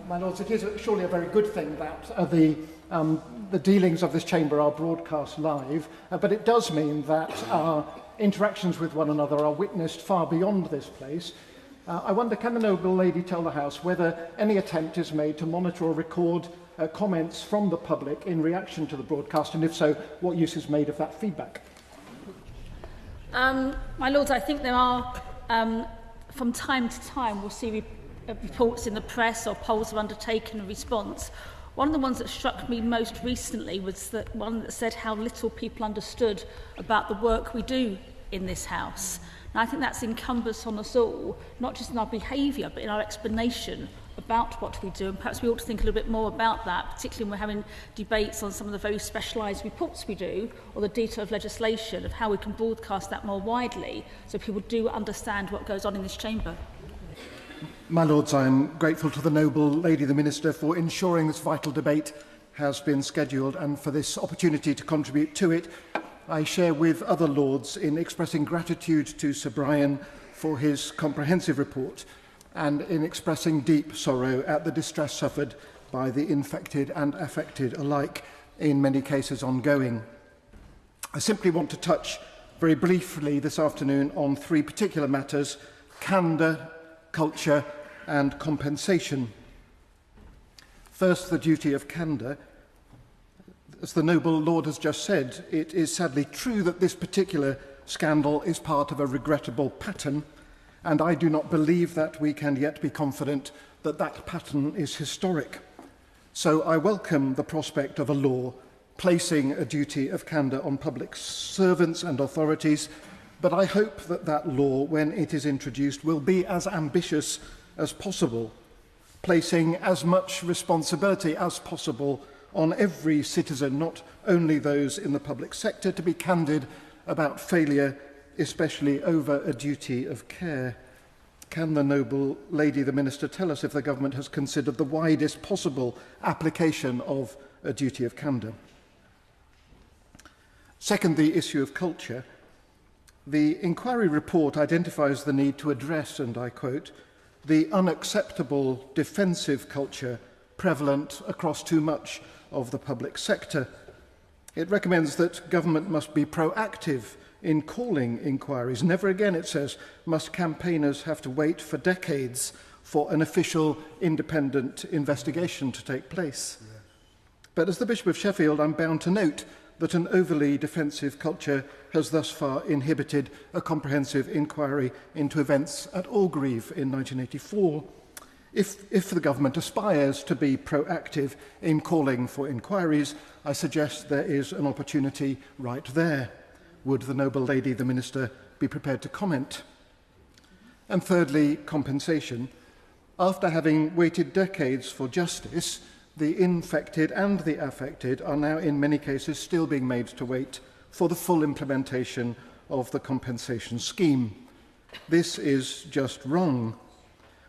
My Lords, it is surely a very good thing that the dealings of this chamber are broadcast live, but it does mean that our interactions with one another are witnessed far beyond this place. I wonder, can the noble lady tell the House whether any attempt is made to monitor or record comments from the public in reaction to the broadcast, and if so, what use is made of that feedback? My Lords, I think there are, from time to time, we'll see reports in the press or polls are undertaken in response. One of the ones that struck me most recently was the one that said how little people understood about the work we do in this House. And I think that's incumbent on us all, not just in our behaviour, but in our explanation about what we do. And perhaps we ought to think a little bit more about that, particularly when we're having debates on some of the very specialised reports we do, or the detail of legislation, of how we can broadcast that more widely, so people do understand what goes on in this chamber. My Lords, I am grateful to the noble lady, the Minister, for ensuring this vital debate has been scheduled and for this opportunity to contribute to it. I share with other Lords in expressing gratitude to Sir Brian for his comprehensive report and in expressing deep sorrow at the distress suffered by the infected and affected alike, in many cases ongoing. I simply want to touch very briefly this afternoon on three particular matters: candour, culture and compensation. First, the duty of candour. As the noble Lord has just said, it is sadly true that this particular scandal is part of a regrettable pattern, and I do not believe that we can yet be confident that that pattern is historic. So I welcome the prospect of a law placing a duty of candour on public servants and authorities, but I hope that that law, when it is introduced, will be as ambitious as possible, placing as much responsibility as possible on every citizen, not only those in the public sector, to be candid about failure, especially over a duty of care. Can the noble lady, the Minister, tell us if the government has considered the widest possible application of a duty of candour? Second, the issue of culture. The Enquiry report identifies the need to address, and I quote, the unacceptable defensive culture prevalent across too much of the public sector. It recommends that government must be proactive in calling inquiries. Never again, it says, must campaigners have to wait for decades for an official independent investigation to take place. Yeah. But as the Bishop of Sheffield, I'm bound to note that an overly defensive culture has thus far inhibited a comprehensive inquiry into events at Orgreave in 1984. If the government aspires to be proactive in calling for inquiries, I suggest there is an opportunity right there. Would the noble lady, the Minister, be prepared to comment? And thirdly, compensation. After having waited decades for justice, the infected and the affected are now in many cases still being made to wait for the full implementation of the compensation scheme. This is just wrong.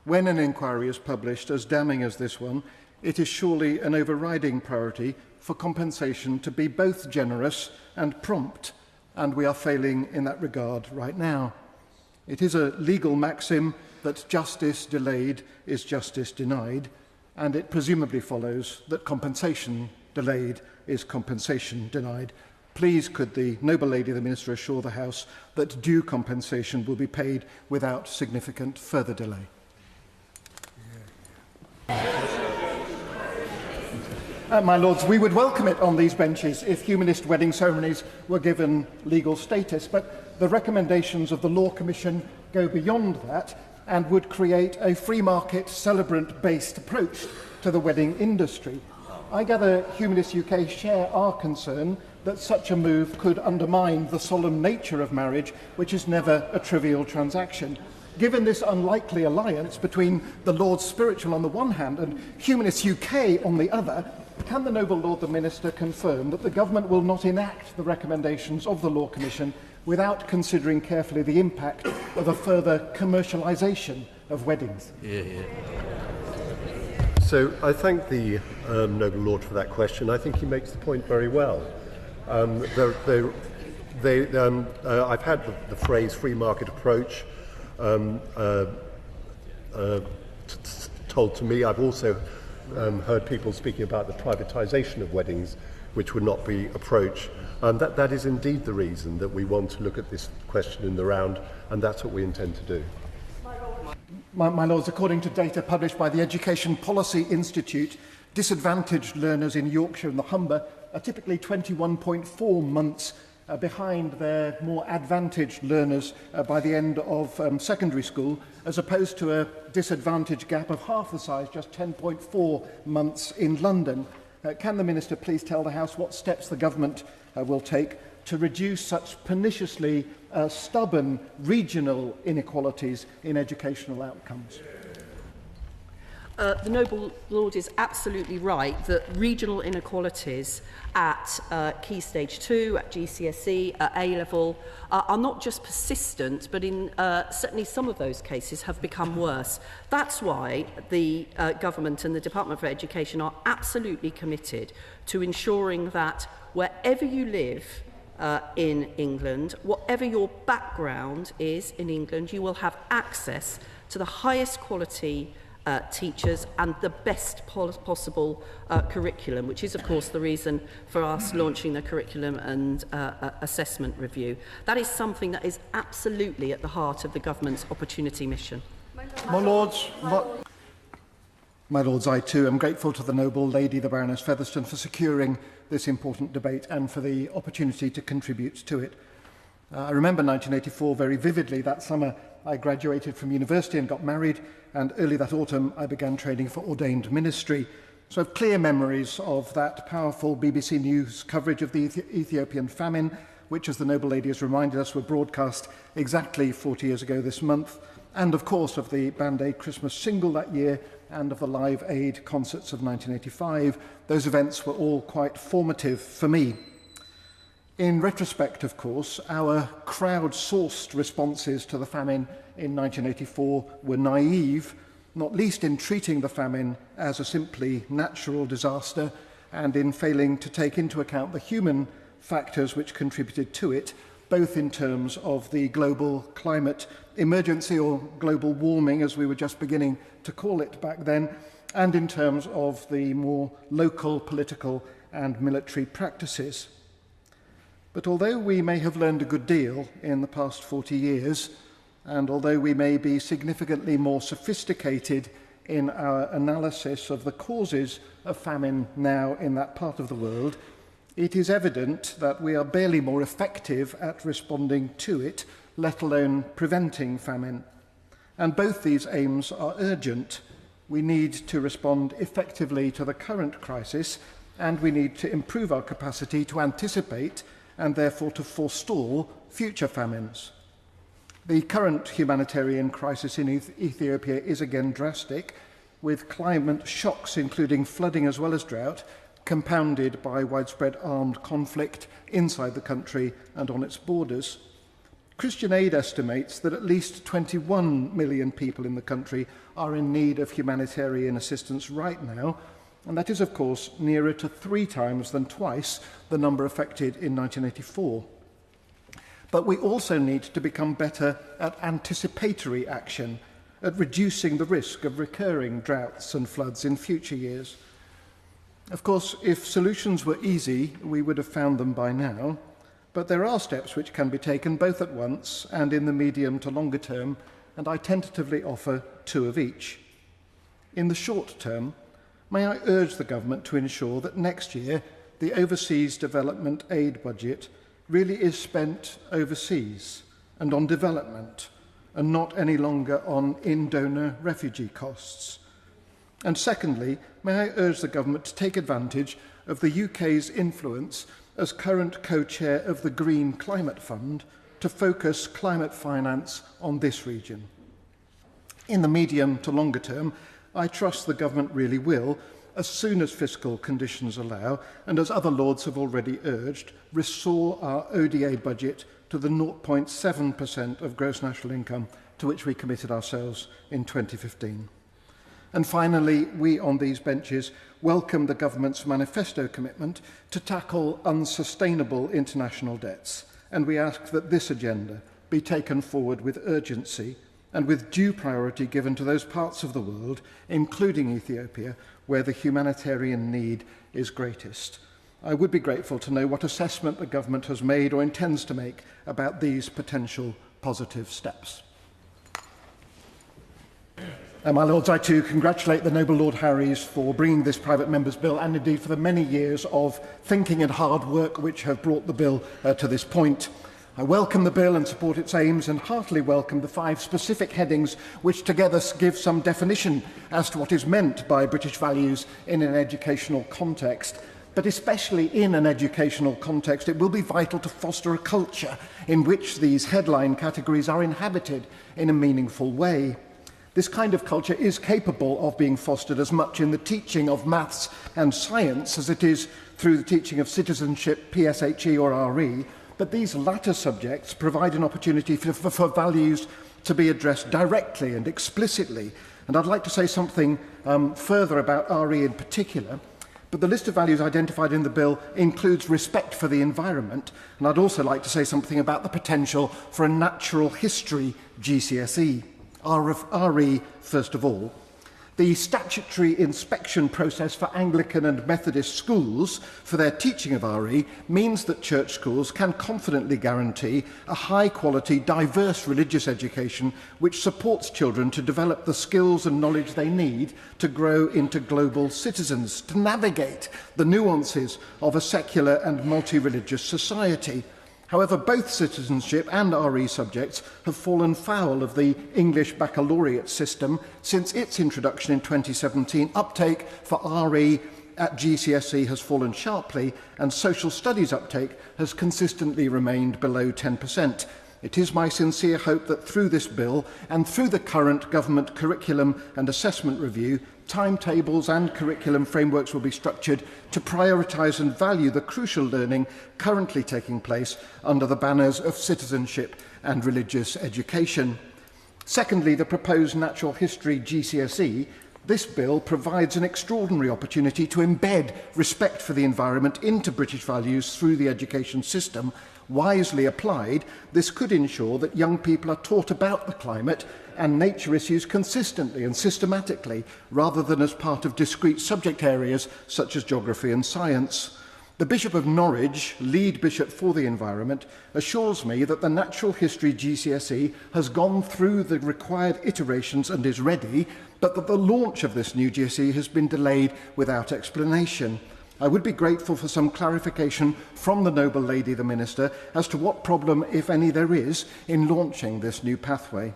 When an inquiry is published as damning as this one, it is surely an overriding priority for compensation to be both generous and prompt, and we are failing in that regard right now. It is a legal maxim that justice delayed is justice denied, and it presumably follows that compensation delayed is compensation denied. Please could the noble lady, the Minister, assure the House that due compensation will be paid without significant further delay. My Lords, we would welcome it on these benches if humanist wedding ceremonies were given legal status, but the recommendations of the Law Commission go beyond that and would create a free market celebrant-based approach to the wedding industry. I gather Humanists UK share our concern that such a move could undermine the solemn nature of marriage, which is never a trivial transaction. Given this unlikely alliance between the Lord's Spiritual on the one hand and Humanists UK on the other, can the noble Lord the Minister confirm that the government will not enact the recommendations of the Law Commission without considering carefully the impact of a further commercialisation of weddings? So I thank the noble Lord for that question. I think he makes the point very well. I've had the phrase free market approach told to me. I've also heard people speaking about the privatisation of weddings, which would not be approached. That is indeed the reason that we want to look at this question in the round, and that's what we intend to do. My Lords, according to data published by the Education Policy Institute, disadvantaged learners in Yorkshire and the Humber are typically 21.4 months behind their more advantaged learners by the end of secondary school, as opposed to a disadvantage gap of half the size, just 10.4 months in London. Can the Minister please tell the House what steps the government will take to reduce such perniciously stubborn regional inequalities in educational outcomes? The Noble Lord is absolutely right that regional inequalities at Key Stage 2, at GCSE, at A-level are not just persistent, but in certainly some of those cases have become worse. That's why the government and the Department for Education are absolutely committed to ensuring that wherever you live in England, whatever your background is in England, you will have access to the highest quality teachers and the best possible curriculum, which is, of course, the reason for us launching the curriculum and assessment review. That is something that is absolutely at the heart of the government's opportunity mission. My Lords, I too am grateful to the noble lady, the Baroness Featherstone, for securing this important debate and for the opportunity to contribute to it. I remember 1984 very vividly. That summer I graduated from university and got married, and early that autumn I began training for ordained ministry. So I have clear memories of that powerful BBC News coverage of the Ethiopian famine, which, as the noble lady has reminded us, were broadcast exactly 40 years ago this month, and of course of the Band Aid Christmas single that year and of the Live Aid concerts of 1985. Those events were all quite formative for me. In retrospect, of course, our crowd-sourced responses to the famine in 1984 were naive, not least in treating the famine as a simply natural disaster and in failing to take into account the human factors which contributed to it, both in terms of the global climate emergency, or global warming as we were just beginning to call it back then, and in terms of the more local political and military practices. But although we may have learned a good deal in the past 40 years, and although we may be significantly more sophisticated in our analysis of the causes of famine now in that part of the world, it is evident that we are barely more effective at responding to it, let alone preventing famine. And both these aims are urgent. We need to respond effectively to the current crisis, and we need to improve our capacity to anticipate and therefore to forestall future famines. The current humanitarian crisis in Ethiopia is again drastic, with climate shocks including flooding as well as drought, compounded by widespread armed conflict inside the country and on its borders. Christian Aid estimates that at least 21 million people in the country are in need of humanitarian assistance right now, and that is, of course, nearer to 3 times than twice the number affected in 1984. But we also need to become better at anticipatory action, at reducing the risk of recurring droughts and floods in future years. Of course, if solutions were easy, we would have found them by now, but there are steps which can be taken both at once and in the medium to longer term, and I tentatively offer 2 of each. In the short term, may I urge the government to ensure that next year the overseas development aid budget really is spent overseas and on development, and not any longer on in-donor refugee costs. And secondly, may I urge the government to take advantage of the UK's influence as current co-chair of the Green Climate Fund to focus climate finance on this region. In the medium to longer term, I trust the government really will, as soon as fiscal conditions allow, and as other lords have already urged, restore our ODA budget to the 0.7% of gross national income to which we committed ourselves in 2015. And finally, we on these benches welcome the government's manifesto commitment to tackle unsustainable international debts, and we ask that this agenda be taken forward with urgency and with due priority given to those parts of the world, including Ethiopia, where the humanitarian need is greatest. I would be grateful to know what assessment the government has made or intends to make about these potential positive steps. My Lords, I too congratulate the Noble Lord Harries for bringing this private member's bill, and indeed for the many years of thinking and hard work which have brought the bill to this point. I welcome the bill and support its aims, and heartily welcome the 5 specific headings which together give some definition as to what is meant by British values in an educational context. But especially in an educational context, it will be vital to foster a culture in which these headline categories are inhabited in a meaningful way. This kind of culture is capable of being fostered as much in the teaching of maths and science as it is through the teaching of citizenship, PSHE or RE, but these latter subjects provide an opportunity for values to be addressed directly and explicitly. And I'd like to say something further about RE in particular, but the list of values identified in the bill includes respect for the environment, and I'd also like to say something about the potential for a natural history GCSE. RE, first of all. The statutory inspection process for Anglican and Methodist schools for their teaching of RE means that church schools can confidently guarantee a high-quality, diverse religious education which supports children to develop the skills and knowledge they need to grow into global citizens, to navigate the nuances of a secular and multi-religious society. However, both citizenship and RE subjects have fallen foul of the English baccalaureate system since its introduction in 2017. Uptake for RE at GCSE has fallen sharply, and social studies uptake has consistently remained below 10%. It is my sincere hope that through this bill and through the current government curriculum and assessment review, timetables and curriculum frameworks will be structured to prioritise and value the crucial learning currently taking place under the banners of citizenship and religious education. Secondly, the proposed natural history GCSE. This bill provides an extraordinary opportunity to embed respect for the environment into British values through the education system. Wisely applied, this could ensure that young people are taught about the climate and nature issues consistently and systematically, rather than as part of discrete subject areas such as geography and science. The Bishop of Norwich, lead bishop for the environment, assures me that the natural history GCSE has gone through the required iterations and is ready, but that the launch of this new GCSE has been delayed without explanation. I would be grateful for some clarification from the noble lady, the Minister, as to what problem, if any, there is in launching this new pathway.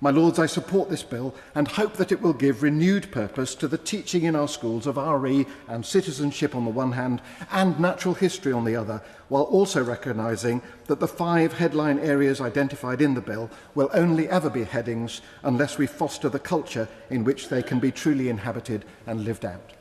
My Lords, I support this bill and hope that it will give renewed purpose to the teaching in our schools of RE and citizenship on the one hand and natural history on the other, while also recognising that the 5 headline areas identified in the bill will only ever be headings unless we foster the culture in which they can be truly inhabited and lived out.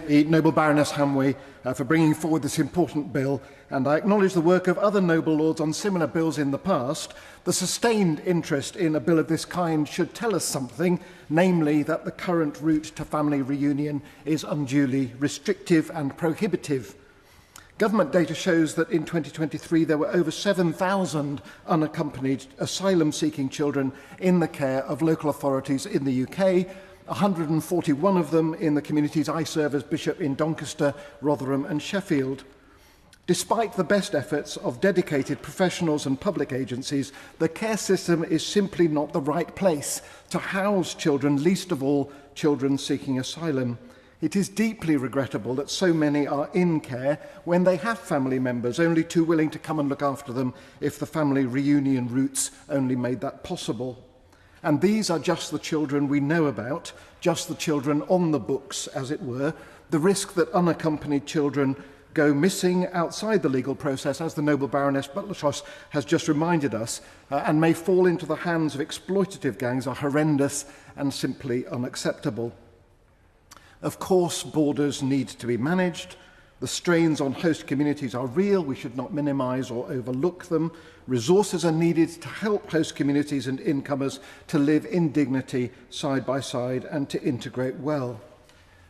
The noble Baroness Hamway for bringing forward this important bill, and I acknowledge the work of other noble lords on similar bills in the past. The sustained interest in a bill of this kind should tell us something, namely that the current route to family reunion is unduly restrictive and prohibitive. Government data shows that in 2023 there were over 7,000 unaccompanied asylum-seeking children in the care of local authorities in the UK, 141 of them in the communities I serve as Bishop in Doncaster, Rotherham and Sheffield. Despite the best efforts of dedicated professionals and public agencies, the care system is simply not the right place to house children, least of all children seeking asylum. It is deeply regrettable that so many are in care when they have family members only too willing to come and look after them if the family reunion routes only made that possible. And these are just the children we know about, just the children on the books, as it were. The risk that unaccompanied children go missing outside the legal process, as the noble Baroness Butlershos has just reminded us, and may fall into the hands of exploitative gangs are horrendous and simply unacceptable. Of course, borders need to be managed. The strains on host communities are real. We should not minimise or overlook them. Resources are needed to help host communities and incomers to live in dignity side by side and to integrate well.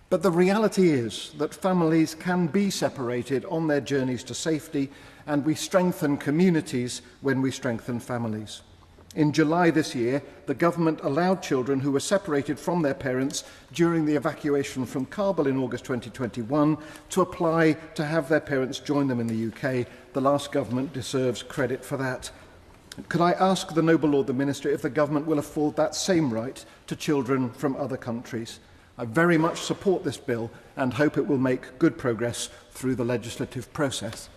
But the reality is that families can be separated on their journeys to safety, and we strengthen communities when we strengthen families. In July this year, the government allowed children who were separated from their parents during the evacuation from Kabul in August 2021 to apply to have their parents join them in the UK. The last government deserves credit for that. Could I ask the Noble Lord the Minister if the government will afford that same right to children from other countries? I very much support this bill and hope it will make good progress through the legislative process.